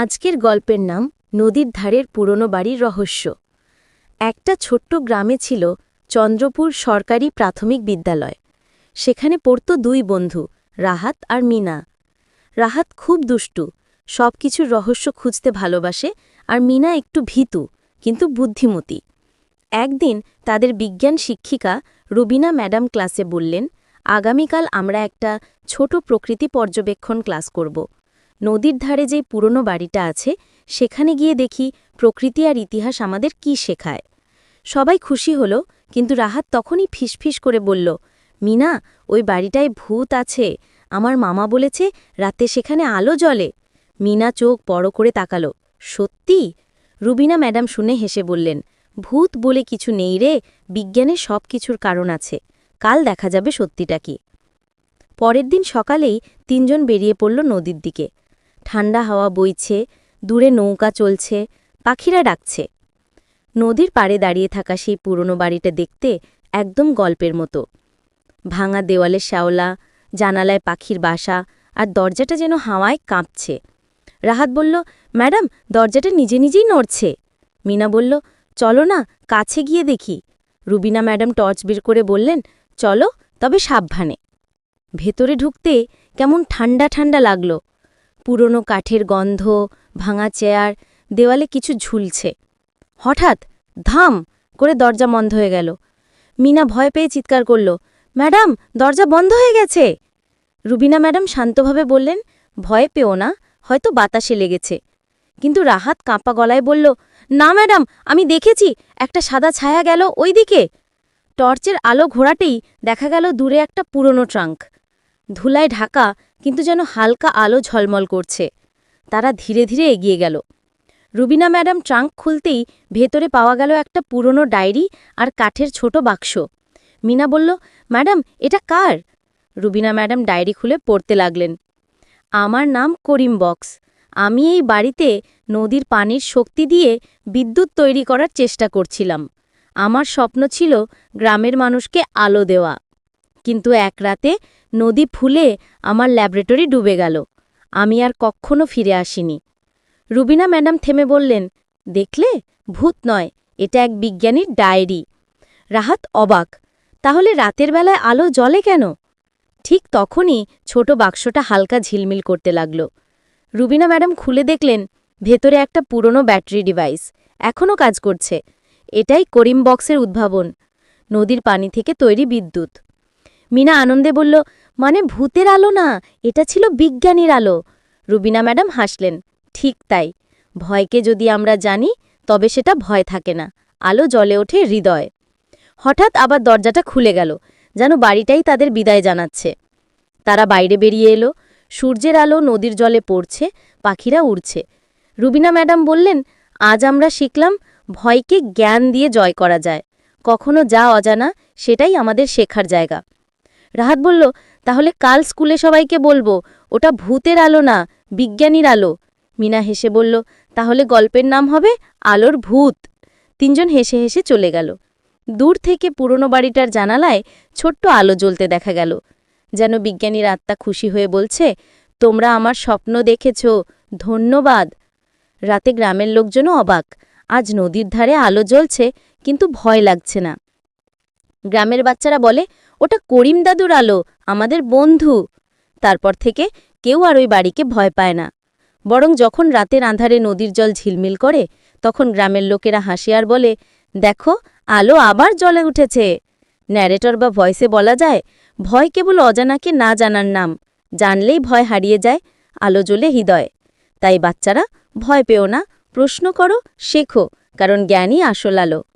আজকের গল্পের নাম নদীর ধারের পুরনো বাড়ির রহস্য। একটা ছোট্ট গ্রামে ছিল চন্দ্রপুর সরকারি প্রাথমিক বিদ্যালয়। সেখানে পড়ত দুই বন্ধু, রাহাত আর মিনা। রাহাত খুব দুষ্টু, সবকিছুর রহস্য খুঁজতে ভালোবাসে, আর মিনা একটু ভীতু কিন্তু বুদ্ধিমতী। একদিন তাদের বিজ্ঞান শিক্ষিকা রুবিনা ম্যাডাম ক্লাসে বললেন, আগামীকাল আমরা একটা ছোট প্রকৃতি পর্যবেক্ষণ ক্লাস করব। নদীর ধারে যে পুরনো বাড়িটা আছে সেখানে গিয়ে দেখি প্রকৃতি আর ইতিহাস আমাদের কি শেখায়। সবাই খুশি হল, কিন্তু রাহাত তখনই ফিসফিস করে বলল, মিনা, ওই বাড়িটায় ভূত আছে। আমার মামা বলেছে রাতে সেখানে আলো জ্বলে। মিনা চোখ বড় করে তাকালো। সত্যি? রুবিনা ম্যাডাম শুনে হেসে বললেন, ভূত বলে কিছু নেই রে, বিজ্ঞানের সব কিছুর কারণ আছে। কাল দেখা যাবে সত্যিটা কি। পরের দিন সকালেই তিনজন বেরিয়ে পড়ল নদীর দিকে। ঠান্ডা হাওয়া বইছে, দূরে নৌকা চলছে, পাখিরা ডাকছে। নদীর পাড়ে দাঁড়িয়ে থাকা সেই পুরনো বাড়িটা দেখতে একদম গল্পের মতো। ভাঙা দেওয়ালে শ্যাওলা, জানালায় পাখির বাসা, আর দরজাটা যেন হাওয়ায় কাঁপছে। রাহাত বলল, ম্যাডাম, দরজাটা নিজে নিজেই নড়ছে। মিনা বলল, চলো না, কাছে গিয়ে দেখি। রুবিনা ম্যাডাম টর্চ বের করে বললেন, চলো, তবে সাবধানে। ভেতরে ঢুকতে কেমন ঠান্ডা ঠান্ডা লাগল। পুরনো কাঠের গন্ধ, ভাঙা চেয়ার, দেওয়ালে কিছু ঝুলছে। হঠাৎ ধাম করে দরজা বন্ধ হয়ে গেল। মিনা ভয় পেয়ে চিৎকার করল, ম্যাডাম, দরজা বন্ধ হয়ে গেছে। রুবিনা ম্যাডাম শান্তভাবে বললেন, ভয় পেও না, হয়তো বাতাসে লেগেছে। কিন্তু রাহাত কাঁপা গলায় বলল, না ম্যাডাম, আমি দেখেছি, একটা সাদা ছায়া গেল ওই দিকে। টর্চের আলো ঘোরাতেই দেখা গেল দূরে একটা পুরনো ট্রাঙ্ক। ধুলায় ঢাকা, কিন্তু যেন হালকা আলো ঝলমল করছে। তারা ধীরে ধীরে এগিয়ে গেল। রুবিনা ম্যাডাম ট্রাঙ্ক খুলতেই ভেতরে পাওয়া গেল একটা পুরনো ডায়েরি আর কাঠের ছোট বাক্স। মিনা বলল, ম্যাডাম, এটা কার? রুবিনা ম্যাডাম ডায়েরি খুলে পড়তে লাগলেন। আমার নাম করিম বক্স। আমি এই বাড়িতে নদীর পানির শক্তি দিয়ে বিদ্যুৎ তৈরি করার চেষ্টা করছিলাম। আমার স্বপ্ন ছিল গ্রামের মানুষকে আলো দেওয়া। কিন্তু এক রাতে নদী ফুলে আমার ল্যাবরেটরি ডুবে গেল। আমি আর কখনো ফিরে আসিনি। রুবিনা ম্যাডাম থেমে বললেন, দেখলে, ভূত নয়, এটা এক বিজ্ঞানীর ডায়েরি। রাহাত অবাক, তাহলে রাতের বেলায় আলো জ্বলে কেন? ঠিক তখনই ছোট বাক্সটা হালকা ঝিলমিল করতে লাগল। রুবিনা ম্যাডাম খুলে দেখলেন ভেতরে একটা পুরনো ব্যাটারি ডিভাইস, এখনও কাজ করছে। এটাই করিম বক্সের উদ্ভাবন, নদীর পানি থেকে তৈরি বিদ্যুৎ। মিনা আনন্দে বলল, মানে ভূতের আলো না, এটা ছিল বিজ্ঞানীর আলো। রুবিনা ম্যাডাম হাসলেন, ঠিক তাই, ভয়কে যদি আমরা জানি তবে সেটা ভয় থাকে না, আলো জ্বলে ওঠে হৃদয়। হঠাৎ আবার দরজাটা খুলে গেল, যেন বাড়িটাই তাদের বিদায় জানাচ্ছে। তারা বাইরে বেরিয়ে এলো। সূর্যের আলো নদীর জলে পড়ছে, পাখিরা উড়ছে। রুবিনা ম্যাডাম বললেন, আজ আমরা শিখলাম ভয়কে জ্ঞান দিয়ে জয় করা যায়। কখনো যা অজানা সেটাই আমাদের শেখার জায়গা। রাহাত বলল, তাহলে কাল স্কুলে সবাইকে বলবো ওটা ভূতের আলো না, বিজ্ঞানীর আলো। মিনা হেসে বলল, তাহলে গল্পের নাম হবে আলোর ভূত। তিনজন হেসে হেসে চলে গেল। দূর থেকে পুরনো বাড়িটার জানালায় ছোট্ট আলো জ্বলতে দেখা গেল, যেন বিজ্ঞানীর আত্মা খুশি হয়ে বলছে, তোমরা আমার স্বপ্ন দেখেছ, ধন্যবাদ। রাতে গ্রামের লোকজনও অবাক, আজ নদীর ধারে আলো জ্বলছে, কিন্তু ভয় লাগছে না। গ্রামের বাচ্চারা বলে, ওটা করিম দাদুর আলো, আমাদের বন্ধু। তারপর থেকে কেউ আর ওই বাড়িকে ভয় পায় না। বরং যখন রাতের আঁধারে নদীর জল ঝিলমিল করে, তখন গ্রামের লোকেরা হাসি আর বলে, দেখো, আলো আবার জ্বলে উঠেছে। ন্যারেটর বা ভয়েসে বলা যায়, ভয় কেবল অজানাকে না জানার নাম, জানলেই ভয় হারিয়ে যায়, আলো জ্বলে হৃদয়। তাই বাচ্চারা, ভয় পেও না, প্রশ্ন করো, শেখো, কারণ জ্ঞানই আসল আলো।